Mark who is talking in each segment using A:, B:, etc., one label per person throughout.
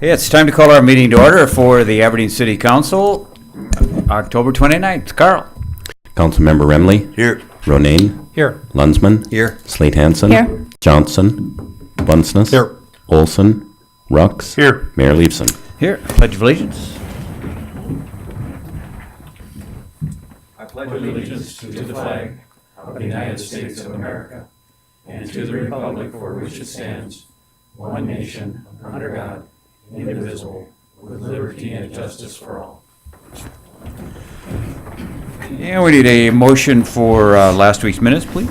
A: Hey, it's time to call our meeting to order for the Aberdeen City Council, October 29th. Carl.
B: Councilmember Remley.
C: Here.
B: Ronayne.
A: Here.
B: Lunsman.
C: Here.
B: Slate Hansen.
D: Here.
B: Johnson. Bunceness.
C: Here.
B: Olson. Rux.
C: Here.
B: Mayor Leifson.
A: Here. Pledge of Allegiance.
E: I pledge allegiance to the flag of the United States of America and to the republic for which it stands, one nation, under God, indivisible, with liberty and justice for all.
A: And we need a motion for last week's minutes, please.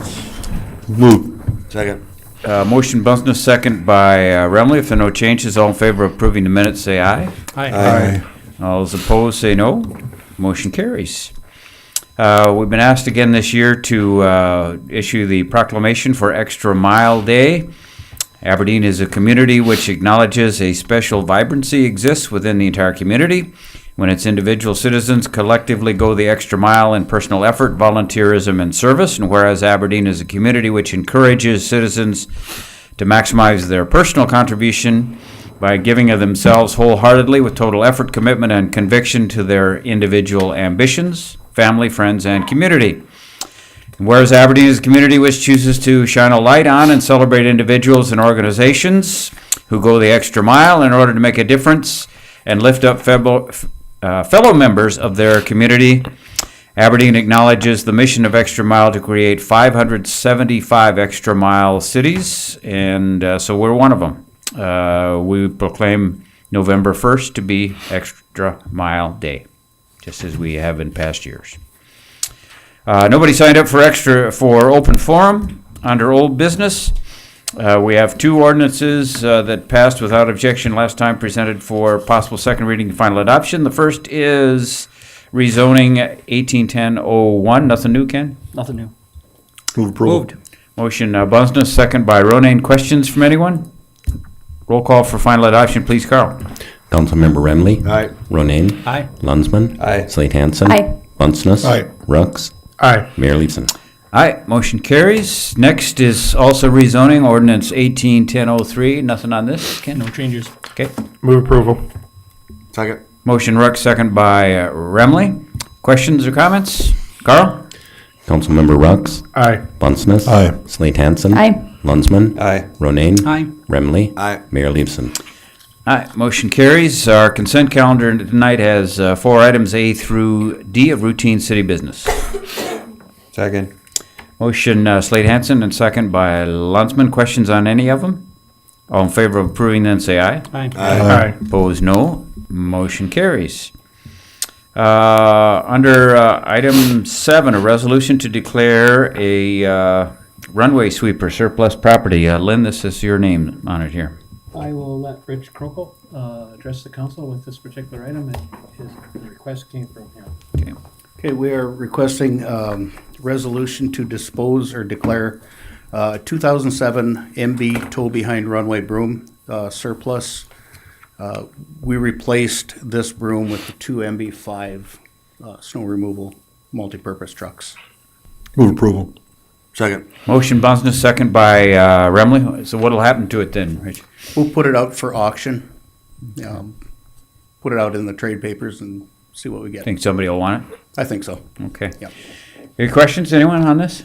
C: Move. Second.
A: Motion Bunceness, second by Remley. If there are no changes, all in favor of approving the minutes, say aye.
C: Aye.
A: All those opposed, say no. Motion carries. We've been asked again this year to issue the proclamation for Extra Mile Day. Aberdeen is a community which acknowledges a special vibrancy exists within the entire community when its individual citizens collectively go the extra mile in personal effort, volunteerism, and service. And whereas Aberdeen is a community which encourages citizens to maximize their personal contribution by giving of themselves wholeheartedly with total effort, commitment, and conviction to their individual ambitions, family, friends, and community. And whereas Aberdeen is a community which chooses to shine a light on and celebrate individuals and organizations who go the extra mile in order to make a difference and lift up fellow members of their community, Aberdeen acknowledges the mission of Extra Mile to create 575 Extra Mile cities, and so we're one of them. We proclaim November 1st to be Extra Mile Day, just as we have in past years. Nobody signed up for open forum under old business. We have two ordinances that passed without objection last time, presented for possible second reading and final adoption. The first is rezoning 1810-01. Nothing new, Ken?
D: Nothing new.
C: Move approval.
A: Moved. Motion Bunceness, second by Ronayne. Questions from anyone? Roll call for final adoption, please, Carl.
B: Councilmember Remley.
C: Aye.
B: Ronayne.
D: Aye.
B: Lunsman.
C: Aye.
B: Slate Hansen.
D: Aye.
B: Bunceness.
C: Aye.
B: Rux.
C: Aye.
B: Mayor Leifson.
A: Aye, motion carries. Next is also rezoning ordinance 1810-03. Nothing on this, Ken?
D: No changes.
A: Okay.
C: Move approval. Second.
A: Motion Rux, second by Remley. Questions or comments? Carl?
B: Councilmember Rux.
C: Aye.
B: Bunceness.
C: Aye.
B: Slate Hansen.
D: Aye.
B: Lunsman.
C: Aye.
B: Ronayne.
D: Aye.
B: Remley.
C: Aye.
B: Mayor Leifson.
A: Aye, motion carries. Our consent calendar tonight has 4 items, A through D, of routine city business.
C: Second.
A: Motion Slate Hansen and second by Lunsman. Questions on any of them? All in favor of approving, then say aye.
D: Aye.
C: Aye.
A: Opposed, no. Motion carries. Under item 7, a resolution to declare a runway sweeper surplus property. Lynn, this is your name on it here.
F: I will let Rich Krokl address the council with this particular item, and his request came from him.
A: Okay.
G: Okay, we are requesting resolution to dispose or declare 2007 MB tow-behind runway broom surplus. We replaced this broom with the 2 MB5 snow removal multi-purpose trucks.
C: Move approval. Second.
A: Motion Bunceness, second by Remley. So what'll happen to it then, Rich?
G: We'll put it out for auction, put it out in the trade papers and see what we get.
A: Think somebody will want it?
G: I think so.
A: Okay.
G: Yep.
A: Any questions, anyone on this?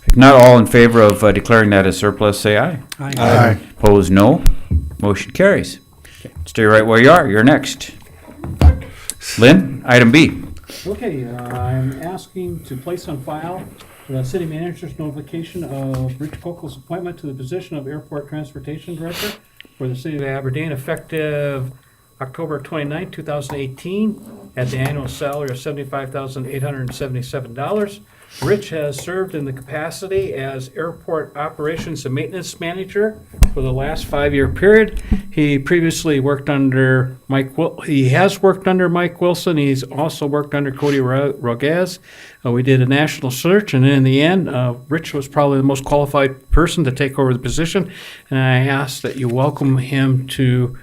A: If not, all in favor of declaring that as surplus, say aye.
C: Aye.
A: Opposed, no. Motion carries. Stay right where you are. You're next. Lynn, item B.
F: Okay, I'm asking to place on file the city manager's notification of Rich Krokl's appointment to the position of Airport Transportation Director for the city of Aberdeen, effective October 29, 2018, at the annual salary of $75,877. Rich has served in the capacity as Airport Operations and Maintenance Manager for the last 5-year period. He previously worked under he has worked under Mike Wilson. He's also worked under Cody Rogaz. We did a national search, and in the end, Rich was probably the most qualified person to take over the position, and I ask that you welcome him to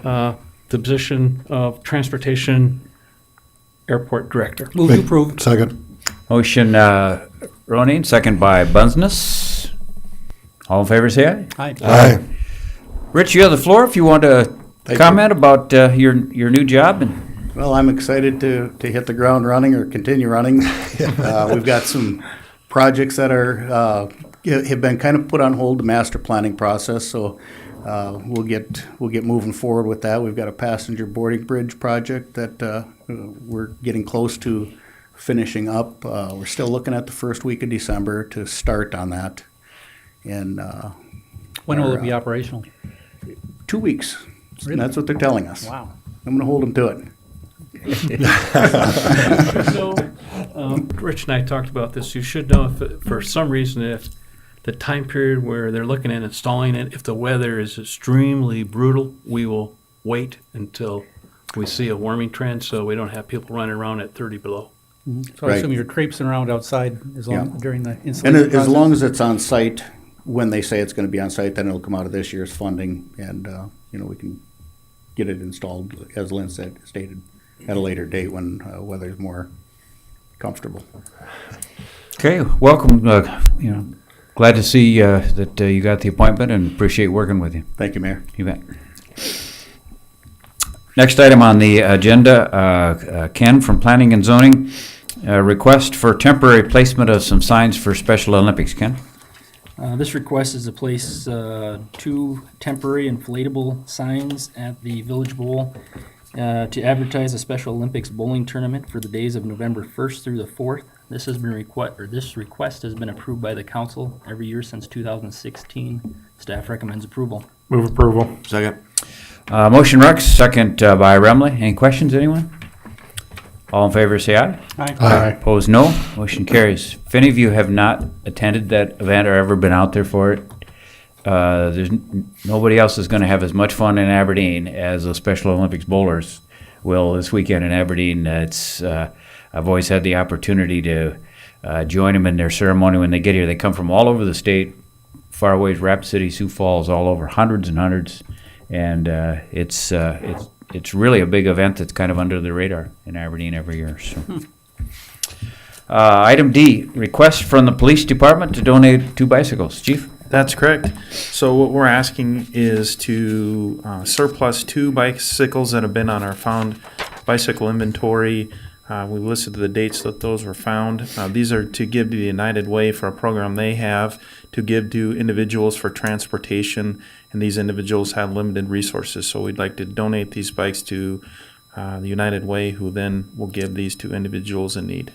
F: the position of Transportation Airport Director.
D: Move to approve.
C: Second.
A: Motion Ronayne, second by Bunceness. All in favor, say aye.
D: Aye.
C: Aye.
A: Rich, you have the floor if you want to
G: Thank you.
A: comment about your new job? And
G: Well, I'm excited to hit the ground running or continue running. We've got some projects that are, have been kind of put on hold, the master planning process, so we'll get moving forward with that. We've got a passenger boarding bridge project that we're getting close to finishing up. We're still looking at the first week of December to start on that. And
D: When will it be operational?
G: 2 weeks.
D: Really?
G: That's what they're telling us.
D: Wow.
G: I'm gonna hold them to it.
F: So, Rich and I talked about this. You should know if, for some reason, if the time period where they're looking at installing it, if the weather is extremely brutal, we will wait until we see a warming trend, so we don't have people running around at 30 below.
D: So I
G: Right.
D: assume you're traipsing around outside as long,
G: Yeah.
D: during the
G: And
D: installation
G: as
D: process?
G: long as it's on site, when they say it's gonna be on site, then it'll come out of this year's funding and, we can get it installed, as Lynn stated, at a later date when weather's more comfortable.
A: okay, welcome. Glad to see that you got the appointment and appreciate working with you.
G: Thank you, Mayor.
A: You bet. Next item on the agenda, Ken from Planning and Zoning, request for temporary placement of some signs for Special Olympics. Ken?
H: This request is to place 2 temporary inflatable signs at the Village Bowl to advertise a Special Olympics bowling tournament for the days of November 1st through the 4th. This request has been approved by the council every year since 2016. Staff recommends approval.
C: Move approval. Second.
A: Motion Rex, second by Remley. Any questions, anyone? All in favor, say aye.
C: Aye.
A: Opposed, no. Motion carries. If any of you have not attended that event or ever been out there for it, nobody else is going to have as much fun in Aberdeen as the Special Olympics bowlers will this weekend in Aberdeen. I've always had the opportunity to join them in their ceremony when they get here. They come from all over the state, far away as Rapid City, Sioux Falls, all over, hundreds and hundreds, and it's really a big event that's kind of under the radar in Aberdeen every year. So, item D: request from the police department to donate 2 bicycles. Chief.
I: That's correct. So what we're asking is to surplus 2 bicycles that have been on our found bicycle inventory. We listed the dates that those were found. These are to give to the United Way for a program they have to give to individuals for transportation, and these individuals have limited resources. So we'd like to donate these bikes to the United Way, who then will give these to individuals in need.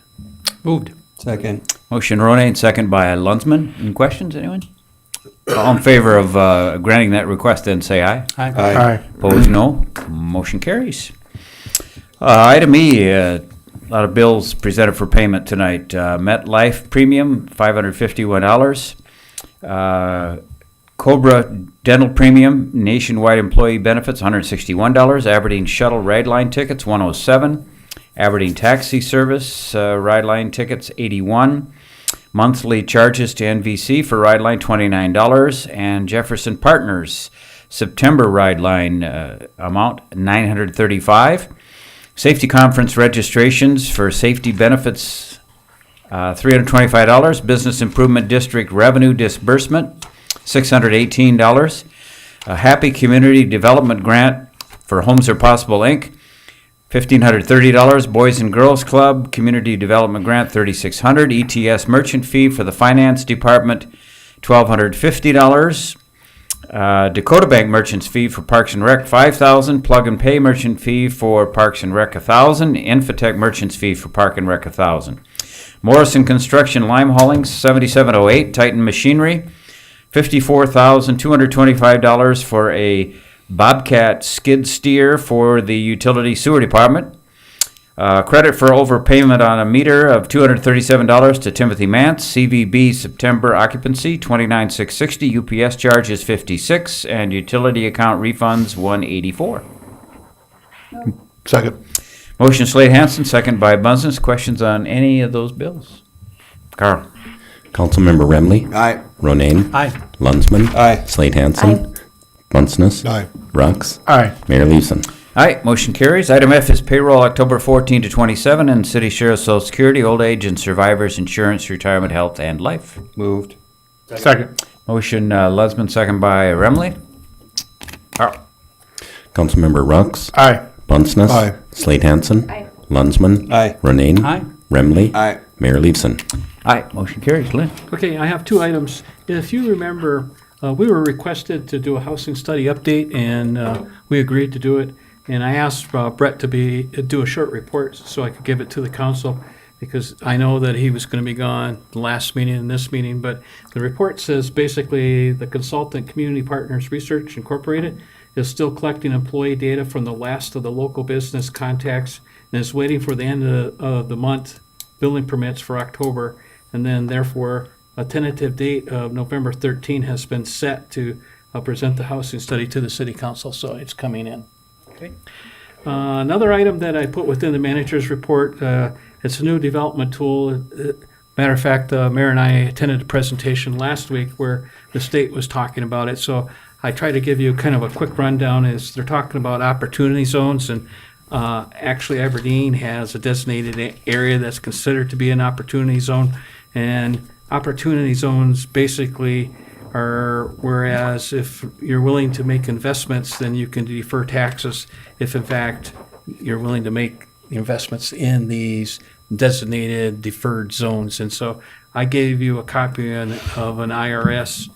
D: Moved.
C: Second.
A: Motion Ronayne, second by Lunsman. Any questions, anyone? All in favor of granting that request, then say aye.
C: Aye.
A: Opposed, no. Motion carries. Item E, a lot of bills presented for payment tonight. MetLife premium, $551. Cobra dental premium, nationwide employee benefits, $161. Aberdeen shuttle ride line tickets, $107. Aberdeen taxi service ride line tickets, $81. Monthly charges to NVC for ride line, $29. And Jefferson Partners September ride line amount, $935. Safety conference registrations for safety benefits, $325. Business Improvement District revenue disbursement, $618. A Happy Community Development Grant for Homes Are Possible, Inc., $1,530. Boys and Girls Club Community Development Grant, $3,600. ETS merchant fee for the Finance Department, $1,250. Dakota Bank merchant's fee for Parks and Rec, $5,000. Plug and Pay merchant fee for Parks and Rec, $1,000. Infotech merchant's fee for Park and Rec, $1,000. Morrison Construction Lime Hauling, $7708. Titan Machinery, $54,225 for a Bobcat skid steer for the Utility Sewer Department. Credit for overpayment on a meter of $237 to Timothy Mance. CVB September occupancy, $29,660. UPS charge is $56, and utility account refunds, $184.
C: Second.
A: Motion Slade Hansen, second by Bunsen. Questions on any of those bills? Carl.
B: Councilmember Remley,
C: Aye.
B: Ronayne,
D: Aye.
B: Lunsman,
C: Aye.
B: Slade Hansen, Bunceness,
C: Aye.
B: Rux,
C: Aye.
B: Mayor Leeson.
A: Aye, motion carries. Item F is payroll October 14 to 27 and City Sheriff Social Security, Old Age and Survivors Insurance, Retirement, Health, and Life.
C: Moved. Second.
A: Motion Lunsman, second by Remley. Carl.
B: Councilmember Rux,
C: Aye.
B: Bunceness.
C: Aye.
B: Slade Hansen.
E: Aye.
B: Lunsman.
C: Aye.
B: Ronayne.
D: Aye.
B: Remley.
C: Aye.
B: Mayor Leveson.
A: Aye, motion carries. Lynn?
F: Okay, I have two items. If you remember, we were requested to do a housing study update, and we agreed to do it. And I asked Brett to do a short report so I could give it to the council, because I know that he was going to be gone the last meeting and this meeting. But the report says basically the consultant Community Partners Research Incorporated is still collecting employee data from the last of the local business contacts and is waiting for the end of the month building permits for October. And then therefore, a tentative date of November 13 has been set to present the housing study to the city council, so it's coming in. Okay. Another item that I put within the manager's report, it's a new development tool. Matter of fact, Mayor and I attended a presentation last week where the state was talking about it. So I try to give you kind of a quick rundown. Is they're talking about opportunity zones, and actually Aberdeen has a designated area that's considered to be an opportunity zone. And opportunity zones basically are, whereas if you're willing to make investments, then you can defer taxes if in fact you're willing to make investments in these designated deferred zones. And so I gave you a copy of an IRS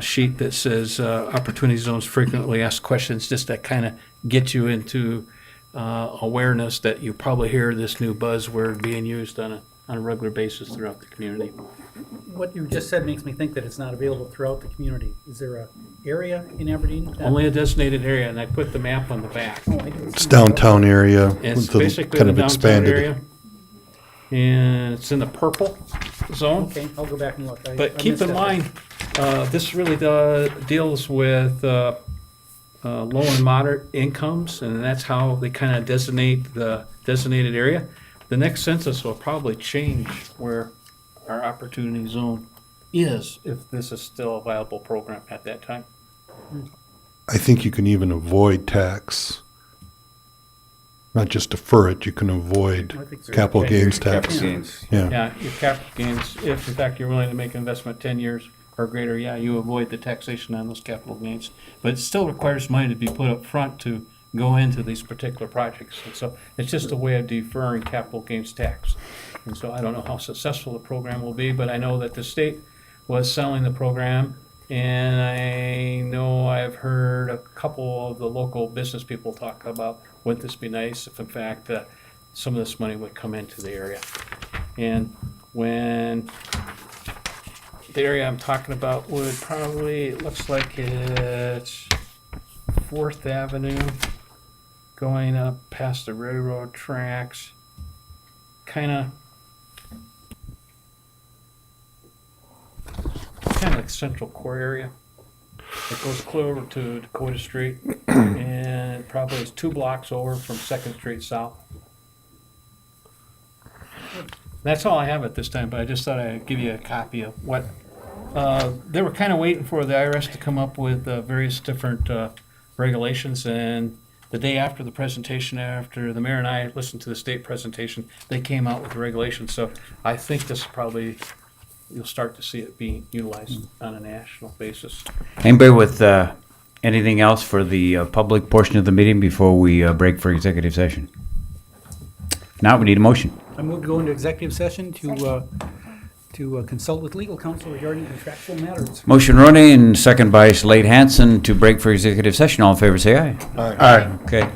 F: sheet that says opportunity zones frequently asked questions, just to kind of get you into awareness that you probably hear this new buzzword being used on a regular basis throughout the community.
D: What you just said makes me think that it's not available throughout the community. Is there a area in Aberdeen? that-
F: Only a designated area, and I put the map on the back.
D: Oh, I didn't
C: It's
D: see
C: downtown area.
F: It's
C: with the
F: basically
C: kind
F: the
C: of
F: downtown
C: expanded.
F: area. And it's in the purple zone.
D: that. Okay, I'll go back and look. I
F: But keep
D: missed
F: in
D: that.
F: mind, this really deals with low and moderate incomes, and that's how they kind of designate the designated area. The next census will probably change where our opportunity zone is, if this is still a viable program at that time.
C: I think you can even avoid tax. Not just defer it, you can
D: I
C: avoid
D: think so.
C: capital
F: Okay.
C: gains tax.
A: Capital gains.
C: Yeah.
F: Yeah, your capital gains, if in fact you're willing to make an investment 10 years or greater, yeah, you avoid the taxation on those capital gains. But it still requires money to be put up front to go into these particular projects. And so it's just a way of deferring capital gains tax. And so I don't know how successful the program will be, but I know that the state was selling the program. And I know I've heard a couple of the local business people talk about, wouldn't this be nice if in fact some of this money would come into the area. And when the area I'm talking about would probably, it looks like it's 4th Avenue, going up past the railroad tracks, kind of like Central Core area. It goes clear over to Dakota Street, and it probably is 2 blocks over from 2nd Street South. That's all I have at this time, but I just thought I'd give you a copy of what, they were kind of waiting for the IRS to come up with various different regulations, and the day after the presentation, after the mayor and I listened to the state presentation, they came out with the regulations. So I think this probably, you'll start to see it being utilized on a national basis.
A: Anybody with anything else for the public portion of the meeting before we break for executive session? Now we need a motion.
D: I move to go into executive session to consult with legal counsel regarding contractual matters.
A: Motion Ronay and second by Slade Hansen to break for executive session. All in favor, say aye.
C: Aye.
A: Okay.